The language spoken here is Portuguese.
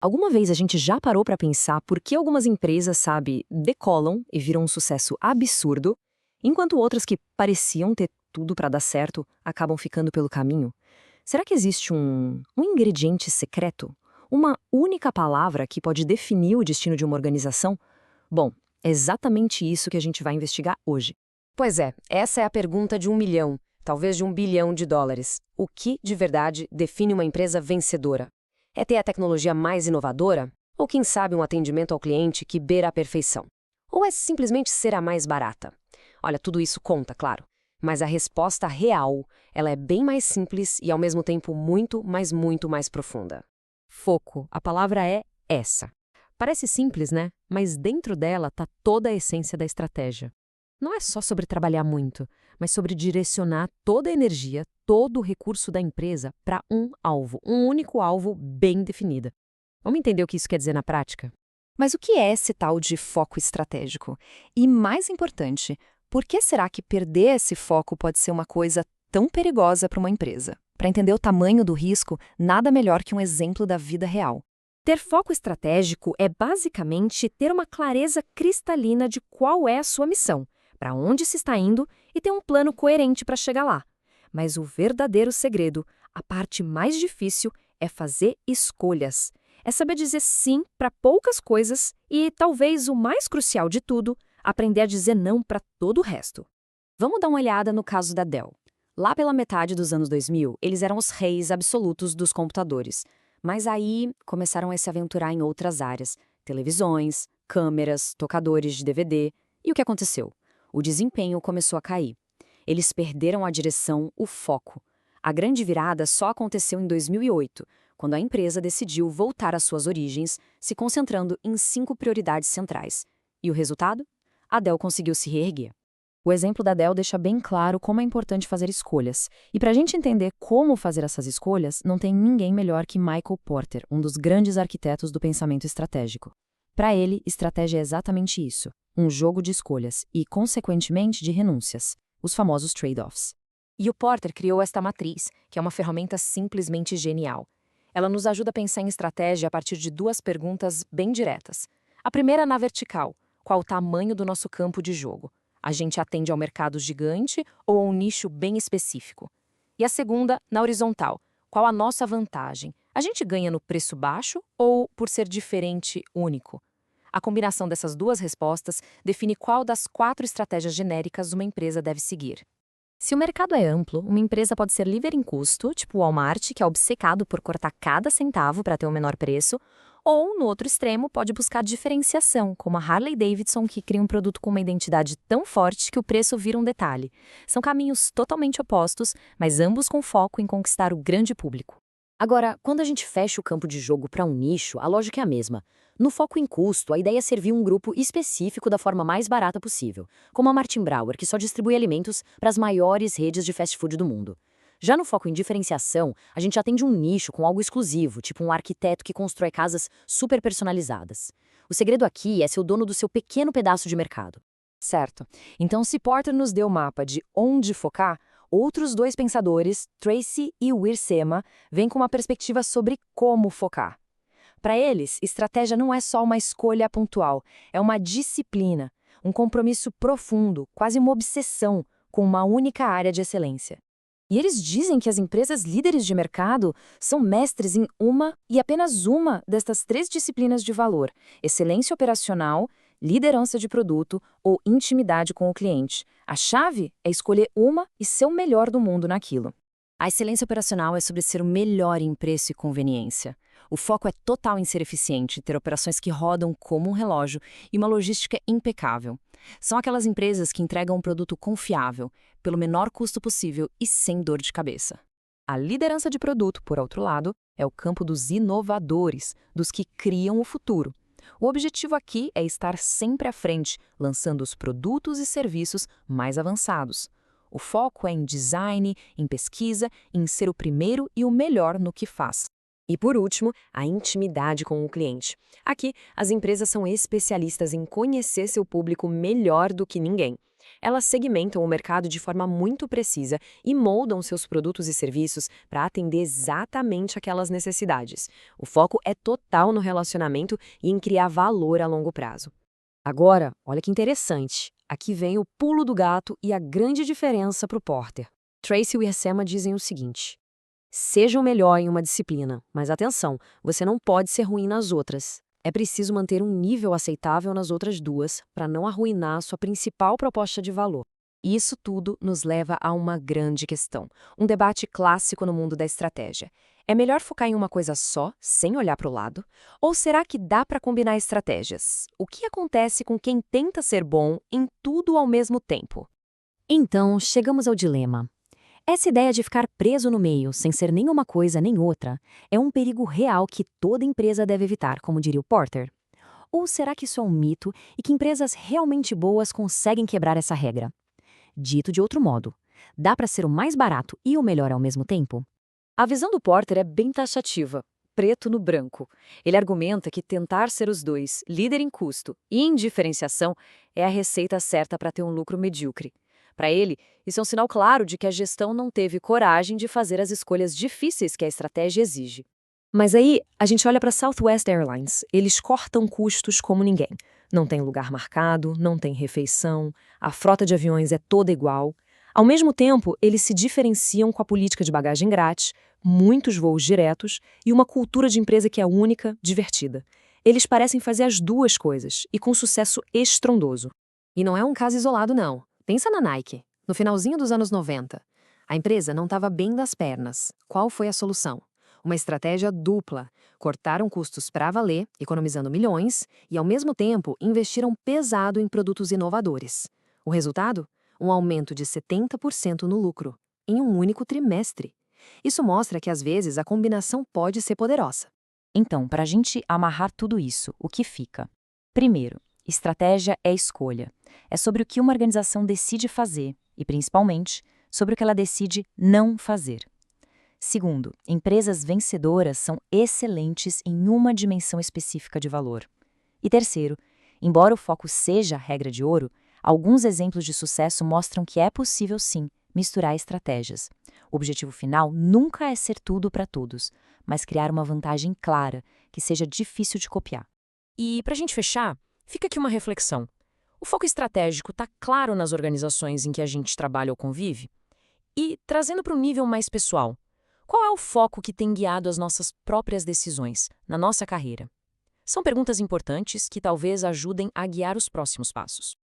Alguma vez a gente já parou para pensar por que algumas empresas, sabe, decolam e viram um sucesso absurdo, enquanto outras que pareciam ter tudo para dar certo acabam ficando pelo caminho? Será que existe um ingrediente secreto? Uma única palavra que pode definir o destino de uma organização? Bom, é exatamente isso que a gente vai investigar hoje. Pois é, essa é a pergunta de 1 milhão, talvez de US$ 1 bilhão. O que, de verdade, define uma empresa vencedora? É ter a tecnologia mais inovadora? Ou, quem sabe, um atendimento ao cliente que beira a perfeição? Ou é simplesmente ser a mais barata? Olha, tudo isso conta, claro. Mas a resposta real, ela é bem mais simples e, ao mesmo tempo, muito mais profunda. Foco, a palavra é essa. Parece simples, né? Mas dentro dela está toda a essência da estratégia. Não é só sobre trabalhar muito, mas sobre direcionar toda a energia, todo o recurso da empresa para um alvo, um único alvo bem definido. Vamos entender o que isso quer dizer na prática? Mas o que é esse tal de foco estratégico? E, mais importante, por que será que perder esse foco pode ser uma coisa tão perigosa para uma empresa? Para entender o tamanho do risco, nada melhor que um exemplo da vida real. Ter foco estratégico é basicamente ter uma clareza cristalina de qual é a sua missão, para onde se está indo e ter um plano coerente para chegar lá. Mas o verdadeiro segredo, a parte mais difícil, é fazer escolhas. É saber dizer sim para poucas coisas e, talvez o mais crucial de tudo, aprender a dizer não para todo o resto. Vamos dar uma olhada no caso da Dell. Lá pela metade dos anos 2000, eles eram os reis absolutos dos computadores. Mas aí começaram a se aventurar em outras áreas: televisões, câmeras, tocadores de DVD. E o que aconteceu? O desempenho começou a cair. Eles perderam a direção, o foco. A grande virada só aconteceu em 2008, quando a empresa decidiu voltar às suas origens, se concentrando em 5 prioridades centrais. E o resultado? A Dell conseguiu se reerguer. O exemplo da Dell deixa bem claro como é importante fazer escolhas. E para a gente entender como fazer essas escolhas, não tem ninguém melhor que Michael Porter, um dos grandes arquitetos do pensamento estratégico. Para ele, estratégia é exatamente isso: um jogo de escolhas e, consequentemente, de renúncias, os famosos trade-offs. E o Porter criou esta matriz, que é uma ferramenta simplesmente genial. Ela nos ajuda a pensar em estratégia a partir de 2 perguntas bem diretas. A primeira na vertical: qual o tamanho do nosso campo de jogo? A gente atende ao mercado gigante ou a um nicho bem específico? E a segunda, na horizontal: qual a nossa vantagem? A gente ganha no preço baixo ou por ser diferente, único? A combinação dessas 2 respostas define qual das 4 estratégias genéricas uma empresa deve seguir. Se o mercado é amplo, uma empresa pode ser líder em custo, tipo o Walmart, que é obcecado por cortar cada centavo para ter o menor preço, ou, no outro extremo, pode buscar diferenciação, como a Harley-Davidson, que cria um produto com uma identidade tão forte que o preço vira um detalhe. São caminhos totalmente opostos, mas ambos com foco em conquistar o grande público. Agora, quando a gente fecha o campo de jogo para um nicho, a lógica é a mesma. No foco em custo, a ideia é servir um grupo específico da forma mais barata possível, como a Martin Brauer, que só distribui alimentos para as maiores redes de fast food do mundo. Já no foco em diferenciação, a gente atende um nicho com algo exclusivo, tipo um arquiteto que constrói casas super personalizadas. O segredo aqui é ser o dono do seu pequeno pedaço de mercado. Certo. Então, se Porter nos deu o mapa de onde focar, outros 2 pensadores, Tracy e Wirsema, vêm com uma perspectiva sobre como focar. Para eles, estratégia não é só uma escolha pontual, é uma disciplina, um compromisso profundo, quase uma obsessão, com uma única área de excelência. E eles dizem que as empresas líderes de mercado são mestres em uma e apenas uma destas 3 disciplinas de valor: excelência operacional, liderança de produto ou intimidade com o cliente. A chave é escolher uma e ser o melhor do mundo naquilo. A excelência operacional é sobre ser o melhor em preço e conveniência. O foco é total em ser eficiente, ter operações que rodam como um relógio e uma logística impecável. São aquelas empresas que entregam um produto confiável, pelo menor custo possível e sem dor de cabeça. A liderança de produto, por outro lado, é o campo dos inovadores, dos que criam o futuro. O objetivo aqui é estar sempre à frente, lançando os produtos e serviços mais avançados. O foco é em design, em pesquisa, em ser o primeiro e o melhor no que faz. E, por último, a intimidade com o cliente. Aqui, as empresas são especialistas em conhecer seu público melhor do que ninguém. Elas segmentam o mercado de forma muito precisa e moldam seus produtos e serviços para atender exatamente aquelas necessidades. O foco é total no relacionamento e em criar valor a longo prazo. Agora, olha que interessante. Aqui vem o pulo do gato e a grande diferença para o Porter. Tracy e Wirsema dizem o seguinte: seja o melhor em uma disciplina, mas atenção, você não pode ser ruim nas outras. É preciso manter um nível aceitável nas outras duas para não arruinar sua principal proposta de valor. E isso tudo nos leva a uma grande questão, um debate clássico no mundo da estratégia. É melhor focar em uma coisa só, sem olhar para o lado? Ou será que dá para combinar estratégias? O que acontece com quem tenta ser bom em tudo ao mesmo tempo? Então, chegamos ao dilema. Essa ideia de ficar preso no meio, sem ser nem uma coisa nem outra, é um perigo real que toda empresa deve evitar, como diria o Porter. Ou será que isso é um mito e que empresas realmente boas conseguem quebrar essa regra? Dito de outro modo, dá para ser o mais barato e o melhor ao mesmo tempo? A visão do Porter é bem taxativa, preto no branco. Ele argumenta que tentar ser os dois, líder em custo e em diferenciação, é a receita certa para ter um lucro medíocre. Para ele, isso é um sinal claro de que a gestão não teve coragem de fazer as escolhas difíceis que a estratégia exige. Mas aí, a gente olha para a Southwest Airlines. Eles cortam custos como ninguém. Não tem lugar marcado, não tem refeição, a frota de aviões é toda igual. Ao mesmo tempo, eles se diferenciam com a política de bagagem grátis, muitos voos diretos e uma cultura de empresa que é única, divertida. Eles parecem fazer as duas coisas, e com sucesso estrondoso. E não é um caso isolado, não. Pensa na Nike, no finalzinho dos anos 90. A empresa não estava bem das pernas. Qual foi a solução? Uma estratégia dupla. Cortaram custos para valer, economizando milhões, e ao mesmo tempo investiram pesado em produtos inovadores. O resultado? Um aumento de 70% no lucro, em um único trimestre. Isso mostra que às vezes a combinação pode ser poderosa. Então, para a gente amarrar tudo isso, o que fica? Primeiro, estratégia é escolha. É sobre o que uma organização decide fazer e, principalmente, sobre o que ela decide não fazer. Segundo, empresas vencedoras são excelentes em uma dimensão específica de valor. E terceiro, embora o foco seja a regra de ouro, alguns exemplos de sucesso mostram que é possível sim misturar estratégias. O objetivo final nunca é ser tudo para todos, mas criar uma vantagem clara que seja difícil de copiar. E, para a gente fechar, fica aqui uma reflexão. O foco estratégico está claro nas organizações em que a gente trabalha ou convive? E, trazendo para um nível mais pessoal, qual é o foco que tem guiado as nossas próprias decisões, na nossa carreira? São perguntas importantes que talvez ajudem a guiar os próximos passos.